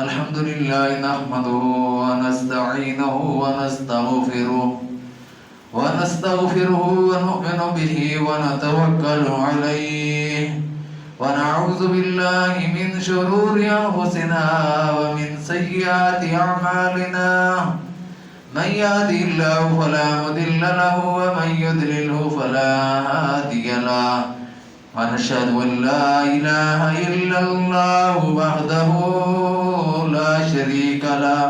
الحمد لله نحمده ونستعينه ونستغفره ونؤمن به ونتوكل عليه ونعوذ بالله من شرور أنفسنا ومن سيئات أعمالنا من يهده الله فلا مضل له ومن يضلله فلا هادي له ونشهد أن لا إله إلا الله وحده لا شريك له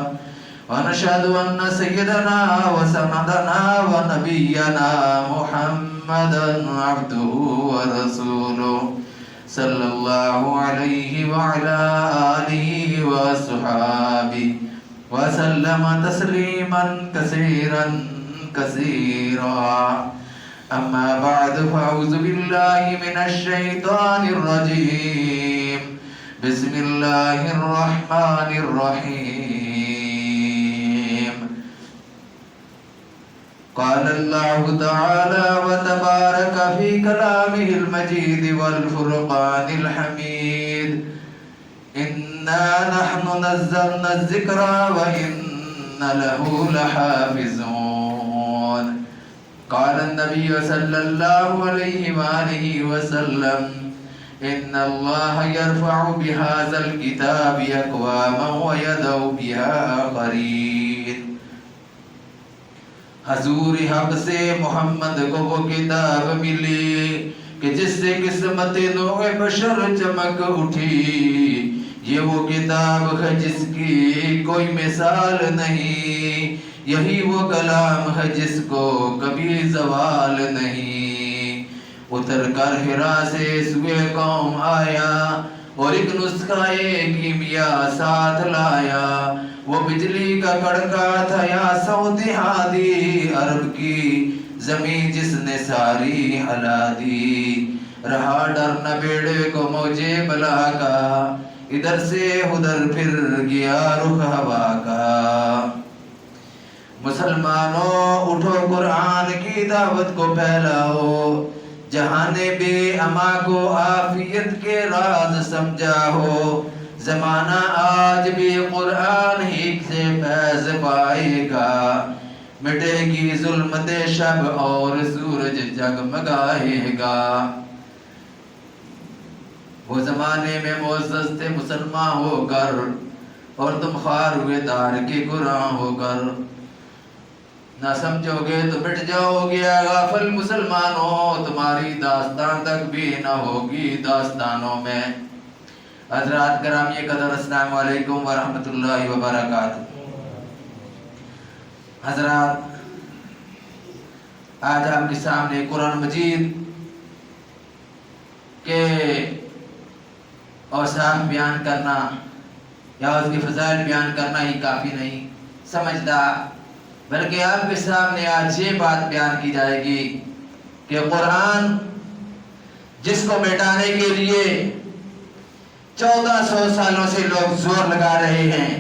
ونشهد أن سيدنا وسندنا ونبينا محمدا عبده ورسوله صلى الله عليه وعلى آله وصحبه وسلم تسليما كثيرا كثيرا. أما بعد فأعوذ بالله من الشيطان الرجيم. بسم الله الرحمن الرحيم. قال الله تعالى وتبارك في كلامه المجيد والفرقان الحميد. إنا نحن نزلنا الذكر وإنا له لحافظون. قال النبي صلى الله عليه وآله وسلم إن الله يرفع بهذا الكتاب أقواما ويدع بها آخرين. حضور حق سے محمد کو وہ کتاب ملی کہ جس سے قسمت نوع بشر چمک اٹھی. یہ وہ کتاب ہے جس کی کوئی مثال نہیں. یہی وہ کلام ہے جس کو کبھی زوال نہیں. اتر کر حرا سے سوئے قوم آیا اور ایک نسخہ کیمیا ساتھ لایا. وہ بجلی کا کڑکا تھا یا سعودی ہادی عرب کی زمین جس نے ساری ہلا دی. رہا ڈر نہ بیڑے کو موجے بلا کا, ادھر سے ادھر پھر گیا رخ ہوا کا. مسلمانوں اٹھو قرآن کی دعوت کو پھیلاؤ. جہان بے اما کو عافیت کے راز سمجھا ہو. زمانہ آج بھی قرآن ہی سے فیض پائے گا. مٹے گی ظلمت شب اور سورج جگمگائے گا. وہ زمانے میں معزز تھے مسلمان ہو کر اور تم خوار ہوئے دار کے قرآن ہو کر. نہ سمجھو گے تو مٹ جاؤ گے غافل مسلمانوں. تمہاری داستان تک بھی نہ ہوگی داستانوں میں. حضرات گرامی قدر السلام علیکم ورحمۃ اللہ وبرکاتہ. حضرات آج آپ کے سامنے قرآن مجید کے اوصاف بیان کرنا یا اس کے فضائل بیان کرنا ہی کافی نہیں سمجھتا, بلکہ آپ کے سامنے آج یہ بات بیان کی جائے گی کہ قرآن جس کو مٹانے کے لیے 1400 سالوں سے لوگ زور لگا رہے ہیں,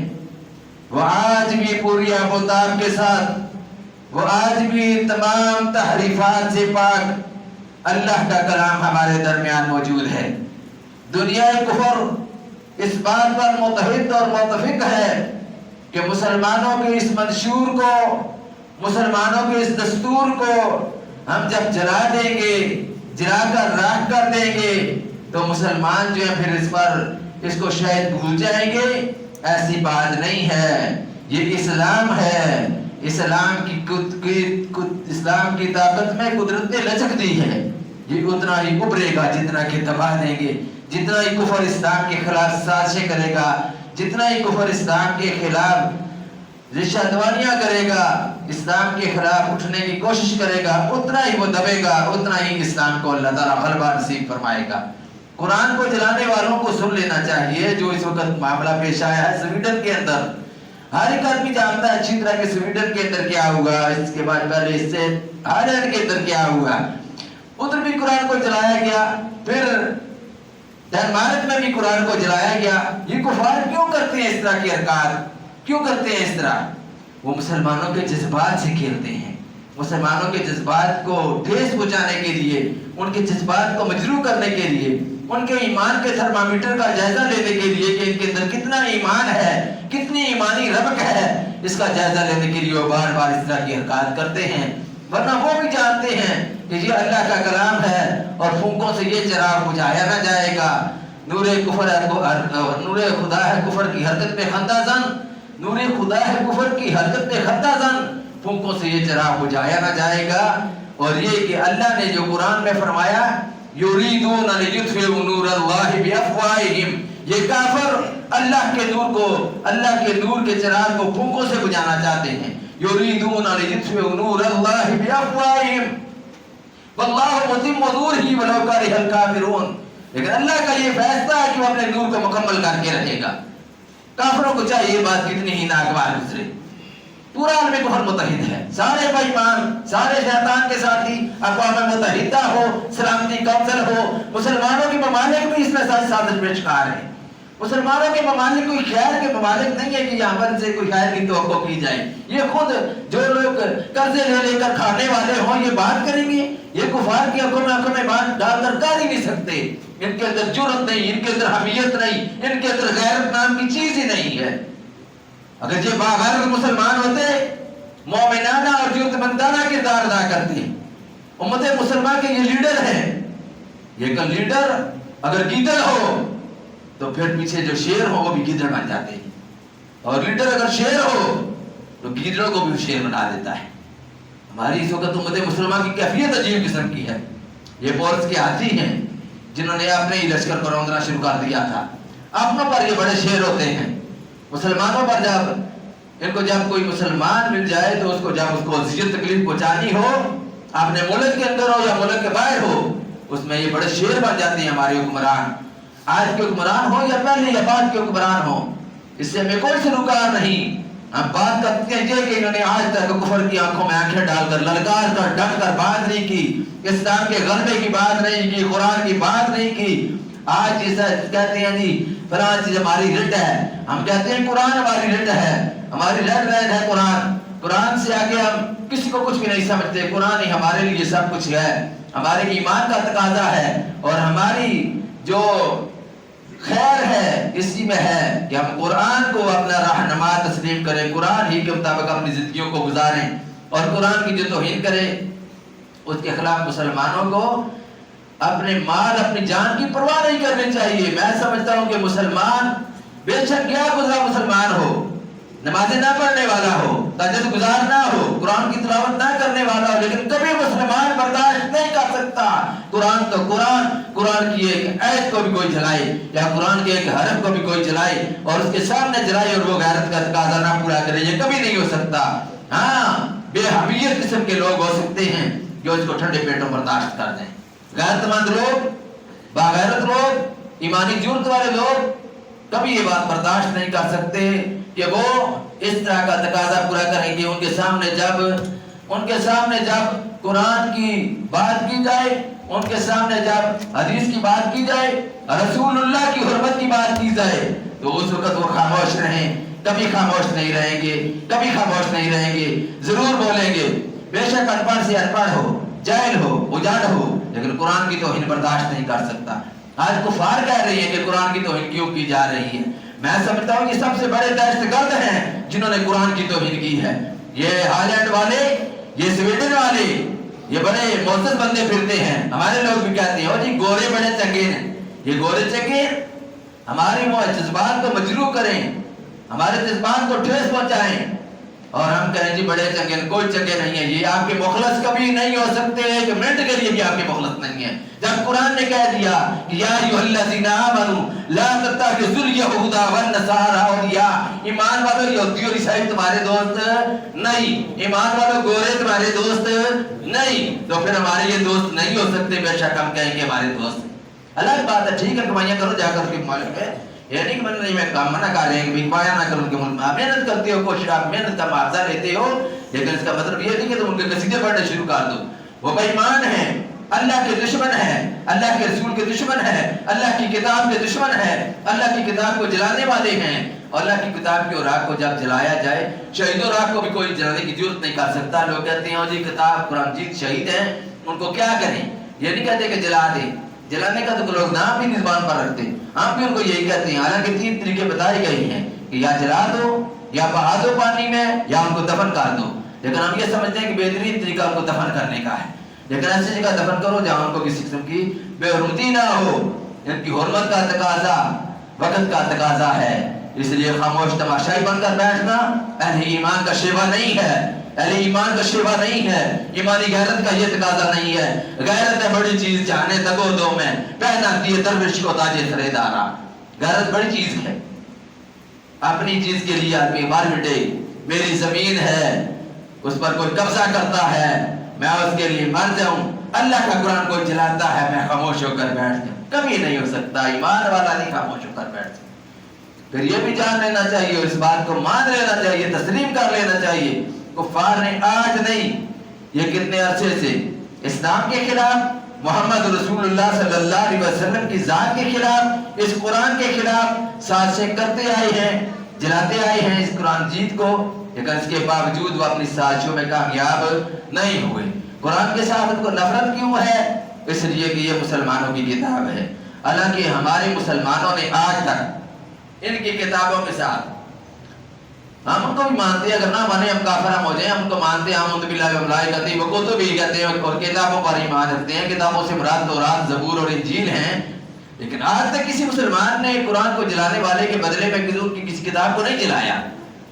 وہ آج بھی پوری آبوتاب کے ساتھ, وہ آج بھی تمام تحریفات سے پاک اللہ کا کلام ہمارے درمیان موجود ہے. دنیا کفر اس بات پر متحد اور متفق ہے کہ مسلمانوں کے اس منشور کو, مسلمانوں کے اس دستور کو ہم جب جلا دیں گے, جلا کر راکھ کر دیں گے, تو مسلمان جو ہے پھر اس کو شاید بھول جائیں گے. ایسی بات نہیں ہے. یہ اسلام ہے. اسلام کی طاقت میں قدرت نے لچک دی ہے. یہ اتنا ہی ابھرے گا جتنا کہ دبا دیں گے. جتنا ہی کفر اسلام کے خلاف سازشیں کرے گا, جتنا ہی کفر اسلام کے خلاف رشتہ دوانیاں کرے گا, اسلام کے خلاف اٹھنے کی کوشش کرے گا, اتنا ہی وہ دبے گا, اتنا ہی اسلام کو اللہ تعالیٰ غلبہ نصیب فرمائے گا. قرآن کو جلانے والوں کو سن لینا چاہیے. جو اس وقت معاملہ پیش آیا ہے سویڈن کے اندر, ہر ایک آدمی جانتا ہے اچھی طرح کہ سویڈن کے اندر کیا ہوا, اس کے بعد پہلے اس سے ہالینڈ کے اندر کیا ہوا. ادھر بھی قرآن کو جلایا گیا, پھر ڈنمارک میں بھی قرآن کو جلایا گیا. یہ کفار کیوں کرتے ہیں اس طرح کی حرکات, کیوں کرتے ہیں اس طرح؟ وہ مسلمانوں کے جذبات سے کھیلتے ہیں. مسلمانوں کے جذبات کو ٹھیس پہنچانے کے لیے, ان کے جذبات کو مجروح کرنے کے لیے ان کے ایمان کے تھرمامیٹر کا جائزہ لینے کے لیے کہ ان کے اندر کتنا ایمان ہے، کتنی ایمانی ربک ہے، اس کا جائزہ لینے کے لیے وہ بار بار اس طرح کی حرکات کرتے ہیں. ورنہ وہ بھی جانتے ہیں کہ یہ اللہ کا کلام ہے اور پھونکوں سے یہ چراغ بجھایا نہ جائے گا. نور خدا ہے کفر کی حرکت میں خندہ زن، نور خدا ہے کفر کی حرکت میں خندہ زن، پھونکوں سے یہ چراغ بجھایا نہ جائے گا. اور یہ کہ اللہ نے جو قرآن میں فرمایا یریدون لیطفئوا نور اللہ بافواہہم، یہ کافر اللہ کے نور کو، اللہ کے نور کے چراغ کو پھونکوں سے بجھانا چاہتے ہیں. یریدون لیطفئوا نور اللہ بافواہہم واللہ متم نورہ ولو کرہ الکافرون. لیکن اللہ کا یہ فیصلہ ہے کہ وہ اپنے نور کو مکمل کر کے رہے گا. کافروں کو چاہیے یہ بات کتنی ہی ناگوار گزرے، پورا عالم کفر متحد ہے، سارے بے ایمان، سارے شیطان کے ساتھی، اقوام متحدہ ہو، سلامتی کونسل ہو، مسلمانوں کے ممالک بھی اس میں سازش میں شکار ہیں. مسلمانوں کے ممالک کوئی خیر کے ممالک نہیں ہے کہ یہاں پر سے کوئی خیر کی توقع کی جائے. یہ خود جو لوگ قرضے لے کر کھانے والے ہوں یہ بات کریں گے، یہ کفار کی آنکھوں میں بات ڈال کر کر ہی نہیں سکتے. ان کے اندر جرأت نہیں، ان کے اندر حمیت نہیں، ان کے اندر غیرت نام کی چیز ہی نہیں ہے. اگر یہ باغیرت مسلمان ہوتے، مومنانہ اور جرأتمندانہ کردار ادا کرتے. امت مسلمان کے یہ لیڈر ہیں، یہ کہ لیڈر اگر گیدڑ ہو تو پھر پیچھے جو شیر ہو وہ بھی گیدڑ بن جاتے ہیں، اور لیڈر اگر شیر ہو تو گیدڑوں کو بھی شیر بنا دیتا ہے. ہماری اس وقت امت مسلمان کی کیفیت عجیب قسم کی ہے. یہ پورس کے ہاتھی ہیں جنہوں نے اپنے ہی لشکر کو روندنا شروع کر دیا تھا. اپنوں پر یہ بڑے شیر ہوتے ہیں، مسلمانوں پر جب کوئی مسلمان مل جائے تو اس کو اذیت تکلیف پہنچانی ہو، اپنے ملک کے اندر ہو یا ملک کے باہر ہو، اس میں یہ بڑے شیر بن جاتے ہیں ہمارے حکمران. آج کے حکمران ہو یا پہلے یا بعد کے حکمران ہو، اس سے ہمیں کوئی سروکار نہیں. ہم بات کرتے ہیں کہ انہوں نے آج تک کفر کی آنکھوں میں آنکھیں ڈال کر للکار کر ڈٹ کر بات نہیں کی، اسلام کے غلبے کی بات نہیں کی، قرآن کی بات نہیں کی. آج جیسا کہتے ہیں جی فلاں چیز ہماری رٹ ہے، ہم کہتے ہیں قرآن ہماری رٹ ہے، ہماری ریڈ لائن ہے قرآن. قرآن سے آگے ہم کسی کو کچھ بھی نہیں سمجھتے. قرآن ہی ہمارے لیے سب کچھ ہے، ہمارے ایمان کا تقاضا ہے، اور ہماری جو خیر ہے اسی میں ہے کہ ہم قرآن کو اپنا رہنما تسلیم کریں، قرآن ہی کے مطابق اپنی زندگیوں کو گزاریں، اور قرآن کی جو توہین کرے اس کے خلاف مسلمانوں کو اپنے مال اپنی جان کی پرواہ نہیں کرنی چاہیے. میں سمجھتا ہوں کہ مسلمان بے شک کیا گزرا مسلمان ہو، نمازیں نہ پڑھنے والا ہو، تہجد گزار نہ ہو، قرآن کی تلاوت نہ کرنے والا ہو، لیکن کبھی مسلمان برداشت نہیں کر سکتا قرآن تو قرآن کی ایک آیت کو بھی کوئی جلائے یا قرآن کے ایک حرف کو بھی کوئی جلائے اور اس کے سامنے جلائے اور وہ غیرت کا تقاضا نہ پورا کرے. یہ کبھی نہیں ہو سکتا. ہاں بے حمیت قسم کے لوگ ہو سکتے ہیں جو اس کو ٹھنڈے پیٹوں برداشت کر دیں. غیرت مند لوگ، باغیرت لوگ، ایمانی جرأت والے لوگ کبھی یہ بات برداشت نہیں کر سکتے کہ وہ اس طرح کا تقاضا پورا کریں گے. ان کے سامنے جب قرآن کی بات کی جائے، ان کے سامنے جب حدیث کی بات کی جائے، رسول اللہ کی حرمت کی بات کی جائے تو اس وقت وہ خاموش رہیں. کبھی خاموش نہیں رہیں گے، کبھی خاموش نہیں رہیں گے، ضرور بولیں گے. بے شک ان پڑھ سے ان پڑھ ہو، جاہل ہو، اجاڑ ہو، لیکن قرآن کی توہین برداشت نہیں کر سکتا. آج کفار کہہ رہی ہے کہ قرآن کی توہین کیوں کی جا رہی ہے. میں سمجھتا ہوں کہ سب سے بڑے دہشت گرد ہیں جنہوں نے قرآن کی توہین کی ہے. یہ ہالینڈ والے، یہ سویڈن والے، یہ بڑے معزز بندے پھرتے ہیں. ہمارے لوگ بھی کہتے ہیں جی گورے بڑے چنگے ہیں. یہ گورے چنگے ہماری جذبات کو مجروح کریں، ہمارے جذبات کو ٹھیس پہنچائیں اور ہم کہیں جی بڑے چنگے. کوئی چنگے نہیں ہے. یہ آپ کے مخلص کبھی نہیں ہو سکتے، ایک منٹ کے لیے بھی آپ کے مخلص نہیں ہے. جب قرآن نے کہہ دیا کہ یا ایھا الذین آمنوا لا تتخذوا الیہود والنصارى اولیاء، ایمان والو یہودی اور عیسائی تمہارے دوست نہیں، ایمان والو گورے تمہارے دوست نہیں، تو پھر ہمارے یہ دوست نہیں ہو سکتے. بے شک ہم کہیں گے ہمارے دوست. الگ بات ہے، ٹھیک ہے کمائیاں کرو جا کر کے مالک ہے، یہ نہیں کہ میں کام منع کر رہے ہیں کہ پایا نہ کرو. ان کے ملک میں آپ محنت کرتے ہو، کوشش آپ محنت کا معاوضہ لیتے ہو، لیکن اس کا مطلب یہ نہیں کہ تم ان کے قصیدے پڑھنے شروع کر دو. وہ بے ایمان ہیں، اللہ کے دشمن ہیں، اللہ کے رسول کے دشمن ہیں، اللہ کی کتاب کے دشمن ہیں، اللہ کی کتاب کو جلانے والے ہیں. اور اللہ کی کتاب کی راہ کو جب جلایا جائے، شہیدوں راہ کو بھی کوئی جلانے کی ضرورت نہیں کر سکتا. لوگ کہتے ہیں جی کتاب قرآن جیت شہید ہیں، ان کو کیا کریں. یہ نہیں کہتے کہ جلا دیں، जलाने का तो लोग नाम भी जुबान पर रखते हैं, हम भी उनको यही कहते हैं। हालांकि 3 तरीके बताए गए हैं कि या जला दो, या बहा दो पानी में, या उनको दफन कर दो। लेकिन हम ये समझते हैं कि बेहतरीन तरीका उनको दफन करने का है। लेकिन ऐसी जगह दफन करो जहाँ उनको किसी किस्म की बेहुरमती ना हो। इनकी हुर्मत का तकाजा वक्त का तकाजा है, इसलिए खामोश तमाशाई बनकर बैठना अहले ईमान का शेवा नहीं है। अहले ईमान का शेवा नहीं है, ईमानी गैरत का ये तकाजा नहीं है। गैरत है बड़ी चीज जाने दगो दो में पहना दिए दरविश को ताजे सरेदारा। गैरत बड़ी चीज है, अपनी चीज के लिए आदमी मर मिटे। मेरी जमीन है, उस पर कोई कब्जा करता है, मैं उसके लिए मर जाऊं। अल्लाह का कुरान कोई जलाता है, मैं खामोश होकर बैठ जाऊं, कभी नहीं हो सकता। ईमान वाला नहीं खामोश होकर बैठ सकता। फिर ये भी जान लेना चाहिए, इस बात को मान लेना चाहिए, तस्लीम कर लेना चाहिए, कुफार ने आज नहीं, ये कितने अरसे से इस्लाम के खिलाफ, मोहम्मद रसूलुल्लाह सल्लल्लाहु अलैहि वसल्लम की जात के खिलाफ, इस कुरान के खिलाफ साजिशें करते आए हैं, जलाते आए हैं इस कुरान जीत को। लेकिन इसके बावजूद वो अपनी साजिशों में कामयाब नहीं हुए। कुरान के साथ उनको नफरत क्यों है? इसलिए कि ये मुसलमानों की किताब है। हालांकि हमारे मुसलमानों ने आज तक इनकी किताबों के साथ, हम उनको भी मानते हैं, अगर ना माने हम काफिर हो जाए, हम उनको मानते हैं, हम उनको बिल्लाहि वो को तो भी कहते हैं और किताबों पर ईमान रखते हैं। किताबों से मुराद तौरात, ज़बूर और इंजील हैं। लेकिन आज तक किसी मुसलमान ने कुरान को जलाने वाले के बदले में किसी किताब को नहीं जलाया।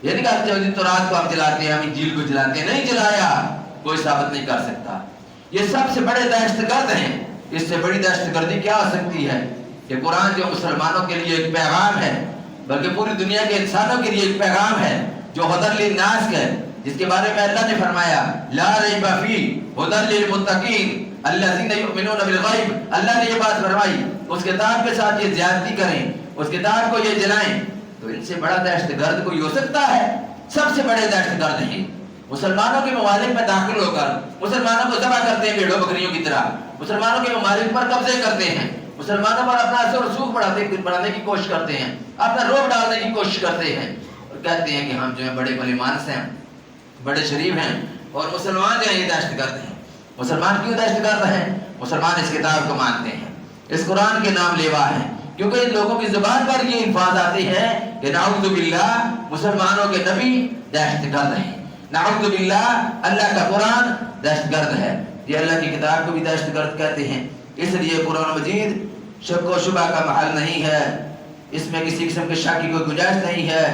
ये नहीं कहा तौरात को हम जलाते हैं, हम इंजील को जलाते हैं, नहीं जलाया, कोई साबित नहीं कर सकता। ये सबसे बड़े दहशतगर्द हैं। इससे बड़ी दहशतगर्दी क्या हो सकती है कि कुरान जो मुसलमानों के लिए एक पैगाम है, बल्कि पूरी दुनिया के इंसानों के लिए एक पैगाम है, जो हुदल लिन्नास है, जिसके बारे में अल्लाह ने फरमाया ला रैब फी हुदल लिलमुत्तकीन अल्लज़ीना युमिनूना बिल गैब। अल्लाह ने ये बात फरमाई, उस किताब के साथ ये ज्यादती करें, उस किताब को ये जलाएं, तो इनसे बड़ा दहशतगर्द कोई हो सकता है? सबसे बड़े दहशतगर्द हैं। मुसलमानों के ममालिक में दाखिल होकर मुसलमानों को ज़बह करते हैं भेड़ों बकरियों की तरह, मुसलमानों के ममालिक पर कब्जे करते हैं, मुसलमानों पर अपना असर और सूख बढ़ाने की कोशिश करते हैं, अपना रोब डालने की कोशिश करते हैं और कहते हैं कि हम जो है बड़े भले मानस हैं, बड़े शरीफ हैं, और मुसलमान जो है ये दहशतगर्द हैं। मुसलमान क्यों दहशतगर्द हैं? मुसलमान इस किताब को मानते हैं, इस कुरान के नाम लेवा है, क्योंकि इन लोगों की जुबान पर ये अल्फाज आते हैं कि नाउज़ु बिल्लाह, मुसलमानों के नबी दहशतगर्द हैं, नाउज़ु बिल्लाह, अल्लाह का कुरान दहशतगर्द है। ये अल्लाह की किताब को भी दहशतगर्द कहते हैं। इसलिए कुरान मजीद शक व शुबा का महल नहीं है, इसमें किसी किस्म के शक की कोई गुंजाइश नहीं है।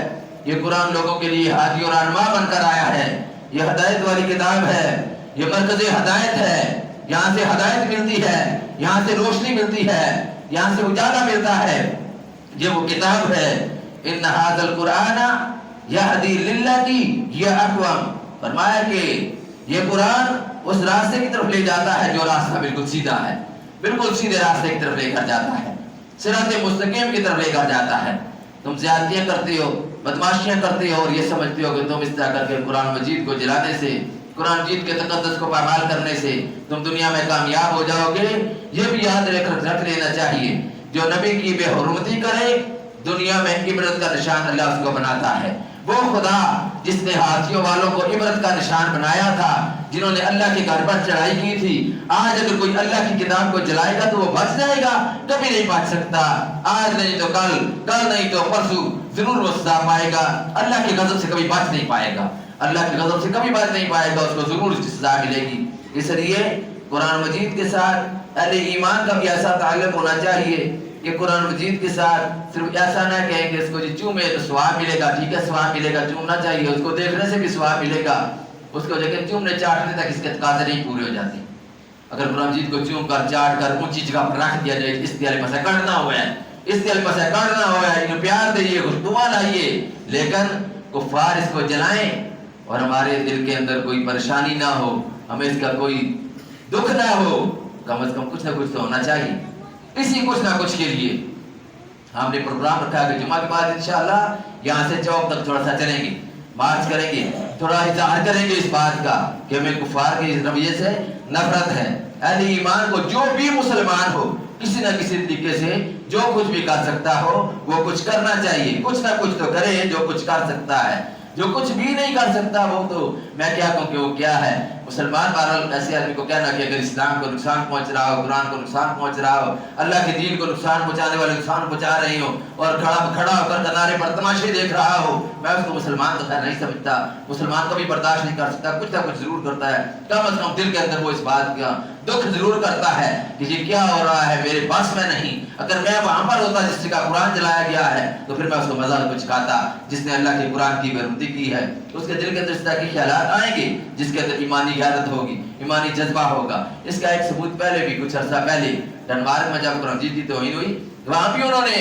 ये कुरान लोगों के लिए हादी और रहनुमा बनकर आया है। ये हदायत वाली किताब है, ये मरकज़ हदायत है, यहाँ से हदायत मिलती है, यहाँ से रोशनी मिलती है, यहाँ से उजाला मिलता है। ये वो किताब है, इन्ना हाज़ल कुराना यहदी लिल्लती हिय अक़वम। फरमाया कि ये कुरान उस रास्ते की तरफ ले जाता है जो रास्ता बिल्कुल सीधा है, बिल्कुल सीधे रास्ते की तरफ लेकर जाता है, सिरात मुस्तकीम की तरफ लेकर जाता है। तुम ज़्यादतियाँ करते हो, बदमाशियाँ करते हो और ये समझते हो कि तुम इस तरह करके कुरान मजीद को जलाने से, कुरान मजीद के तक़द्दुस को पामाल करने से तुम दुनिया में कामयाब हो जाओगे। ये भी याद रख लेना चाहिए, जो नबी की बेहुरमती करे दुनिया में इबरत का निशान अल्लाह उसको बनाता है। वो खुदा जिसने हाथियों वालों को इबरत का निशान बनाया था, जिन्होंने अल्लाह के घर पर चढ़ाई की थी, आज अगर कोई अल्लाह की किताब को जलाएगा तो वो बच जाएगा? कभी नहीं बच सकता। आज नहीं तो कल, कल नहीं तो परसों जरूर वो सजा पाएगा। अल्लाह के गजब से कभी बच नहीं पाएगा, अल्लाह के गजब से कभी बच नहीं पाएगा, उसको जरूर उसकी सजा मिलेगी। इसलिए कुरान मजीद के साथ अहले ईमान का भी ऐसा ताल्लुक होना चाहिए कि कुरान मजीद के साथ सिर्फ ऐसा ना कहें कि इसको जी चूमे तो स्वाब मिलेगा, ठीक है स्वाब मिलेगा, चूमना चाहिए, उसको देखने से भी स्वाब मिलेगा, उसको लेकिन चूमने चाटने तक इसके तकाज़े नहीं पूरे हो जाते। अगर कुरान मजीद को चूम कर चाट कर ऊंची जगह पर रख दिया जाए, इस दिल पर से करना हुआ है, इस दिल पर से करना हुआ है, इन्हें प्यार दिए, खुशबुआ लाइए, लेकिन कुफार इसको जलाएं और हमारे दिल के अंदर कोई परेशानी ना हो, हमें इसका कोई दुख ना हो, कम से कम कुछ ना कुछ तो होना चाहिए। इसी कुछ ना कुछ के लिए हमने प्रोग्राम रखा है कि जुमा के बाद इंशाअल्लाह यहाँ से चौक तक थोड़ा सा चलेंगे, मार्च करेंगे, थोड़ा इज़हार करेंगे इस बात का कि हमें कुफार के इस रवैये से नफरत है। अहले ईमान को जो भी मुसलमान हो किसी न किसी तरीके से जो कुछ भी कर सकता हो वो कुछ करना चाहिए, कुछ ना कुछ तो करे जो कुछ कर सकता है। जो कुछ भी नहीं कर सकता वो तो मैं क्या कहूँ कि वो क्या है। मुसलमान बहरहाल ऐसे आदमी को कहना कि अगर इस्लाम को नुकसान पहुंच रहा हो, कुरान को नुकसान पहुंच रहा हो, अल्लाह के दीन को नुकसान पहुंचाने वाले नुकसान पहुंचा रही हो और खड़ा होकर किनारे पर तमाशे देख रहा हो, मैं उसको मुसलमान तो खैर नहीं समझता। मुसलमान कभी बर्दाश्त नहीं कर सकता, कुछ ना कुछ जरूर करता है, कम अज कम दिल के अंदर वो इस बात का दुख जरूर करता है कि ये क्या हो रहा है, मेरे पास में नहीं। अगर मैं वहां पर होता जिस जगह कुरान जलाया गया है तो फिर मैं उसको मजा कुछ खाता। जिसने अल्लाह के कुरान की बेरुमती की है उसके दिल के अंदर इस तरह के ख्यालात आएंगे जिसके अंदर ईमानी गैरत होगी, ईमानी जज्बा होगा। इसका एक सबूत पहले भी कुछ अर्सा पहले डेनमार्क में जब कुरान की तौहीन हुई वहां भी उन्होंने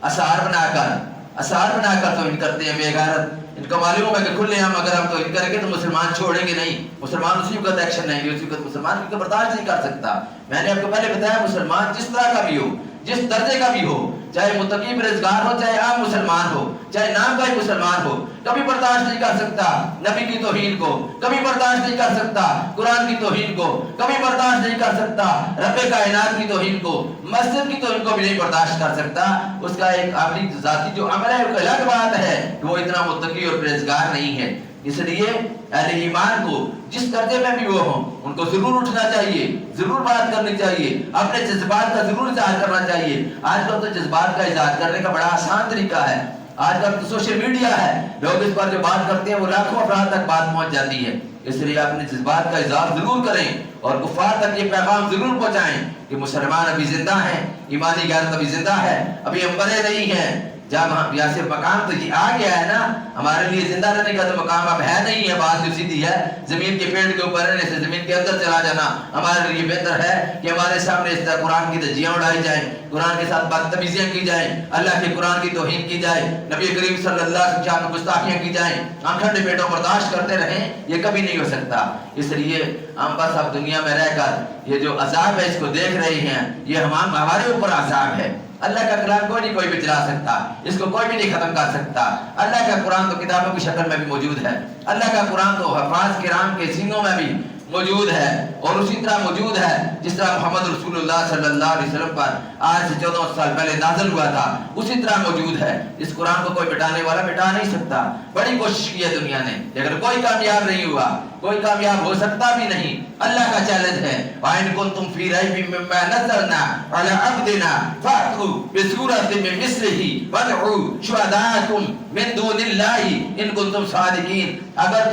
असार बनाकर तौहीन करते हैं बेगैरत। इनको मालूम है कि खुले हम अगर हम तौहीन करेंगे तो मुसलमान छोड़ेंगे नहीं, मुसलमान उसी वक्त एक्शन लेंगे, उसी वक्त मुसलमान को बर्दाश्त नहीं कर सकता। मैंने आपको पहले बताया मुसलमान जिस तरह का भी हो, जिस दर्जे का भी हो, चाहे मुत्तकी बेरोजगार हो, चाहे आम मुसलमान हो, चाहे नाम का ही मुसलमान हो, कभी बर्दाश्त नहीं कर सकता नबी की तौहीन को, कभी बर्दाश्त नहीं कर सकता कुरान की तौहीन को, कभी बर्दाश्त नहीं कर सकता रब्बे कायनात की तौहीन को, मस्जिद की तौहीन को भी नहीं बर्दाश्त कर सकता। उसका एक अपनी जाती जो अमल है वो अलग बात है कि वो इतना मुत्तकी और परहेजगार नहीं है। इसलिए अहले ईमान को जिस दर्जे में भी वो हो उनको जरूर उठना चाहिए, जरूर बात करनी चाहिए, अपने जज्बात का जरूर इजहार करना चाहिए। आजकल तो जज्बात का इजहार करने का बड़ा आसान तरीका है, आजकल तो सोशल मीडिया है, लोग इस पर जो बात करते हैं वो लाखों अफराद तक बात पहुंच जाती है। इसलिए अपने जज्बात का इजहार जरूर करें और कुफार तक ये पैगाम जरूर पहुंचाएं कि मुसलमान अभी जिंदा हैं, ईमानी गैरत अभी जिंदा है, अभी हम मरे नहीं हैं। जब हम यहाँ से मकाम तो ये आ गया है ना, हमारे लिए जिंदा रहने का तो मकाम अब है नहीं है, बात जो सीधी है जमीन के पेड़ के ऊपर रहने से जमीन के अंदर चला जाना हमारे लिए बेहतर है कि हमारे सामने इस तरह कुरान की धज्जियां उड़ाई जाए, कुरान के साथ बदतमीजियां की जाए, अल्लाह के कुरान की तौहीन की जाए, नबी करीम सल्लल्लाहु अलैहि वसल्लम की गुस्ताखियां की जाए, हम ठंडे पेटों बर्दाश्त करते रहें, ये कभी नहीं हो सकता। इसलिए हम बस अब दुनिया में रहकर ये जो अजाब है इसको देख रहे हैं, ये हमारे ऊपर अजाब है। अल्लाह का कलाम कोई भी चला सकता, इसको कोई भी नहीं खत्म कर सकता। अल्लाह का कुरान तो किताबों की शक्ल में भी मौजूद है, अल्लाह का कुरान तो हफाज किराम के सीनों में भी मौजूद है और उसी तरह मौजूद है जिस तरह मोहम्मद रसूलुल्लाह सल्लल्लाहु अलैहि वसल्लम पर आज से 14 साल पहले नाज़िल हुआ था उसी तरह मौजूद है। इस कुरान को कोई मिटाने वाला मिटा नहीं सकता। बड़ी कोशिश की है दुनिया ने लेकिन कोई कामयाब नहीं हुआ, कोई कामयाब हो सकता भी नहीं। अल्लाह का चैलेंज है वाइन कुंतुम फी रैबिम मिम्मा नज़लना अला अब्दिना फातू बिसूरतिन मिन मिस्लिही वदउ शुहदाकुम मिन दूनिल्लाहि इन कुंतुम सादिकीन। अगर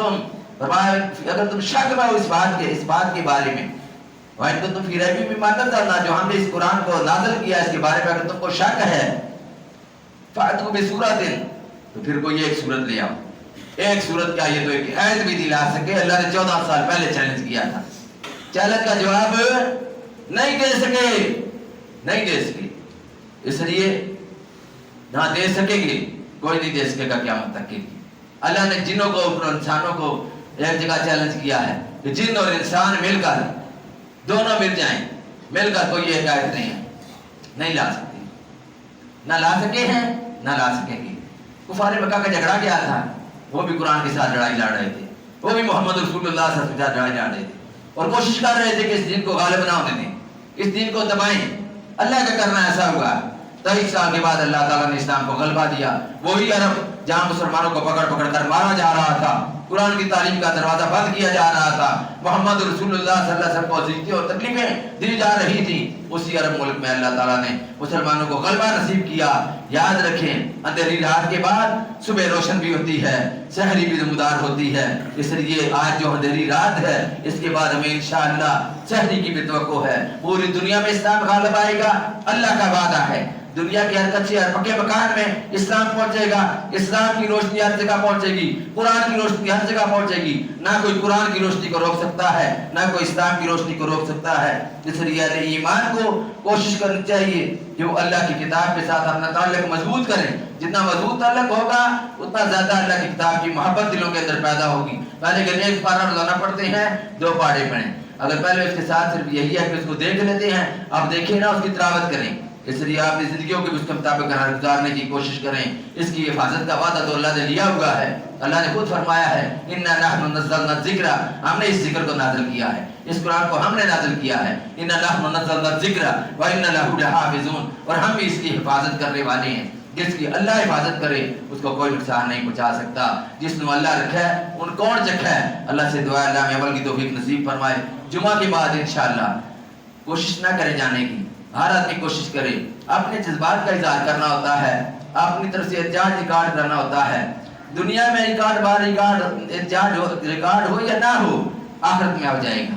तुम शक में हो इस बात के बारे में, वाइन कुंतुम फी रैबिम मिम्मा नज़लना, जो हमने इस कुरान को नाज़िल किया इसके बारे में अगर तुमको शक है, फातू बिसूरतिन, तो फिर कोई एक सूरत ले आओ। एक सूरत क्या, ये तो एक ऐत भी दिला सके। अल्लाह ने 14 साल पहले चैलेंज किया था, चैलेंज का जवाब नहीं दे सके। इसलिए ना दे सकेंगे, कोई नहीं दे सकेगा क़यामत तक के लिए। अल्लाह ने जिन्नों को और इंसानों को एक जगह चैलेंज किया है कि जिन और इंसान मिलकर दोनों मिल जाएं, मिलकर कोई एक आयत नहीं ला सकते, ना ला सके हैं ना ला सकेंगे। कुफार मक्का का झगड़ा क्या था, वो भी कुरान के साथ लड़ाई लड़ रहे थे, वो भी मोहम्मद रसूलुल्लाह सल्लल्लाहु अलैहि वसल्लम के साथ लड़ाई लड़ रहे थे और कोशिश कर रहे थे कि इस दिन को गालिब ना होने दें, इस दिन को दबाएं। अल्लाह का करना ऐसा हुआ 23 साल के बाद अल्लाह ताला ने इस्लाम को गलबा दिया। वही अरब जहां मुसलमानों को पकड़ कर मारा जा रहा था, कुरान की तालीम का दरवाजा बंद किया जा रहा था, मोहम्मद रसूलुल्लाह सल्लल्लाहु अलैहि वसल्लम को अज़ियतें और तकलीफें दी जा रही थी, उसी अरब मुल्क में अल्लाह ताला ने मुसलमानों को गलबा नसीब किया। याद रखें अंधेरी रात के बाद सुबह रोशन भी होती है, सहरी भी नमदार होती है। इसलिए आज जो अंधेरी रात है इसके बाद हमें इंशाअल्लाह सहरी की भी तवक्को है। पूरी दुनिया में इस्लाम गालिब आएगा, अल्लाह का वादा है। दुनिया के हर कच्चे हर पक्के मकान में इस्लाम पहुंचेगा, इस्लाम की रोशनी हर जगह पहुंचेगी, कुरान की रोशनी हर जगह पहुंचेगी। ना कोई कुरान की रोशनी को रोक सकता है, ना कोई इस्लाम की रोशनी को रोक सकता है। इसलिए अहले ईमान को कोशिश करनी चाहिए कि वो अल्लाह की किताब के साथ अपना ताल्लुक मजबूत करें। जितना मजबूत ताल्लुक होगा उतना ज्यादा अल्लाह की किताब की मोहब्बत दिलों के अंदर पैदा होगी। पहले के एक पारा रोजाना पढ़ते हैं, 2 पारे पढ़ें। अगर पहले उसके साथ सिर्फ यही है कि उसको देख लेते हैं, अब देखें ना उसकी तिलावत करें। इसलिए अपनी जिंदगियों के उसके मुताबिक गुजारने की कोशिश करें। इसकी हिफाजत का वादा तो अल्लाह ने लिया हुआ है। अल्लाह ने खुद फरमाया है इन्ना नहनु नज़्ज़लना ज़िक्रा, हमने इस जिक्र को नाज़िल किया है, इस कुरान को हमने नाज़िल किया है। इन्ना नहनु नज़्ज़लना ज़िक्रा व इन्ना लहु लहाफ़िज़ून, और हम भी इसकी हिफाजत करने वाले हैं। جس کی اللہ حفاظت کرے اس کو کوئی نقصان نہیں پہنچا سکتا. جس نے اللہ رکھا ہے ان کون چکھا ہے. اللہ سے دعا اللہ میں عمل کی توفیق نصیب فرمائے. جمعہ کے بعد انشاءاللہ کوشش نہ کرے جانے کی. ہر آدمی کوشش کرے. اپنے جذبات کا اظہار کرنا ہوتا ہے, اپنی طرف سے احتجاج ریکارڈ کرنا ہوتا ہے. دنیا میں ریکارڈ بار ریکارڈ احتجاج ریکارڈ ہو یا نہ ہو, آخرت میں آ جائے گا.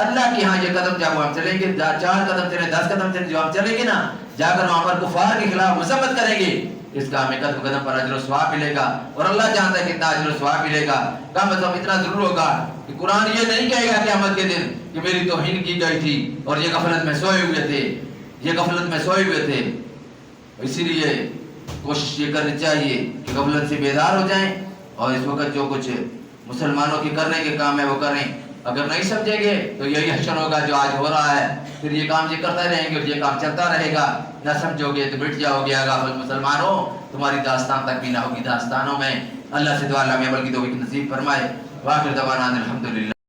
اللہ کے ہاں یہ قدم جب ہم چلیں گے, 4 قدم چلیں 10 قدم چلیں, جو ہم چلیں گے نا, جا کر وہاں پر کفار کے خلاف مذمت کریں گے, اس کا ہمیں قدم قدم پر اجر و ثواب ملے گا. اور اللہ جانتا ہے کتنا اجر و ثواب ملے گا. کم از کم اتنا ضرور ہوگا کہ قرآن یہ نہیں کہے گا قیامت کے دن کہ میری توہین کی گئی تھی اور یہ غفلت میں سوئے ہوئے تھے, یہ غفلت میں سوئے ہوئے تھے. اسی لیے کوشش یہ کرنی چاہیے کہ غفلت سے بیدار ہو جائیں اور اس وقت جو کچھ مسلمانوں کے کرنے کے کام ہے وہ کریں. اگر نہیں سمجھیں گے تو یہی حشر ہوگا جو آج ہو رہا ہے. پھر یہ کام یہ کرتے رہیں گے اور یہ کام چلتا رہے گا. نہ سمجھو گے تو مٹ جاؤ گے. غافل مسلمانوں, تمہاری داستان تک بھی نہ ہوگی داستانوں میں. اللہ سے دعا اللہ میں عمل کی توفیق نصیب فرمائے. واخر دعوانا الحمدللہ.